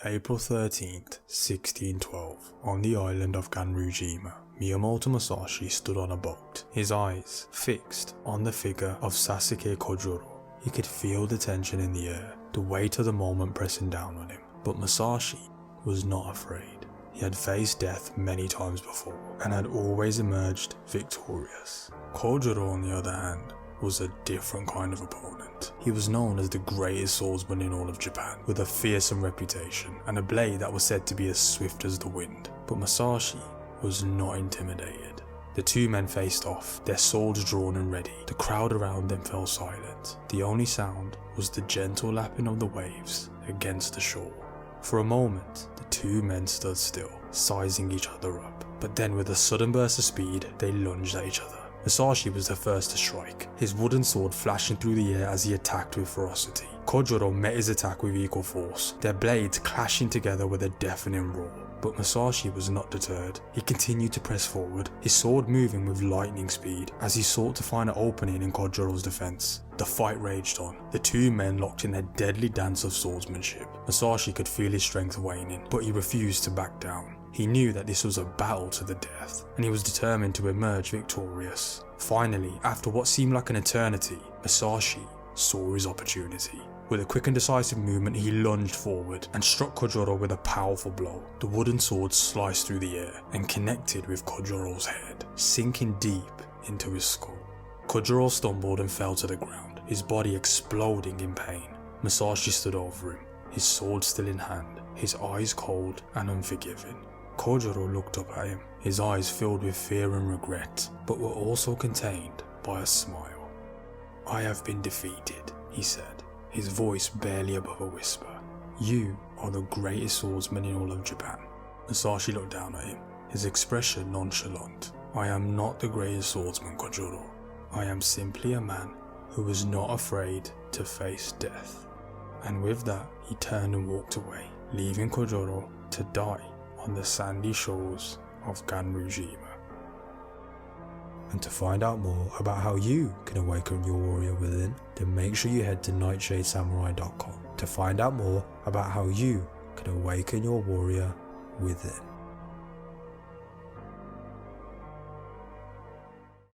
April 13th, 1612, on the island of Ganryujima, Miyamoto Musashi stood on a boat, his eyes fixed on the figure of Sasaki Kojiro. He could feel the tension in the air, the weight of the moment pressing down on him, but Musashi was not afraid. He had faced death many times before, and had always emerged victorious. Kojiro, on the other hand, was a different kind of opponent. He was known as the greatest swordsman in all of Japan, with a fearsome reputation and a blade that was said to be as swift as the wind. But Musashi was not intimidated. The two men faced off, their swords drawn and ready. The crowd around them fell silent. The only sound was the gentle lapping of the waves against the shore. For a moment, the two men stood still, sizing each other up. But then with a sudden burst of speed, they lunged at each other. Musashi was the first to strike, his wooden sword flashing through the air as he attacked with ferocity. Kojiro met his attack with equal force, their blades clashing together with a deafening roar. But Musashi was not deterred. He continued to press forward, his sword moving with lightning speed as he sought to find an opening in Kojiro's defense. The fight raged on, the two men locked in their deadly dance of swordsmanship. Musashi could feel his strength waning, but he refused to back down. He knew that this was a battle to the death, and he was determined to emerge victorious. Finally, after what seemed like an eternity, Musashi saw his opportunity. With a quick and decisive movement, he lunged forward and struck Kojiro with a powerful blow. The wooden sword sliced through the air and connected with Kojiro's head, sinking deep into his skull. Kojiro stumbled and fell to the ground, his body exploding in pain. Musashi stood over him, his sword still in hand, his eyes cold and unforgiving. Kojiro looked up at him, his eyes filled with fear and regret, but were also contained by a smile. "I have been defeated," he said, his voice barely above a whisper. "You are the greatest swordsman in all of Japan." Musashi looked down at him, his expression nonchalant. "I am not the greatest swordsman, Kojiro. I am simply a man who is not afraid to face death." And with that, he turned and walked away, leaving Kojiro to die on the sandy shores of Ganryujima. And to find out more about how you can awaken your warrior within, then make sure you head to nightshadesamurai.com to find out more about how you can awaken your warrior within.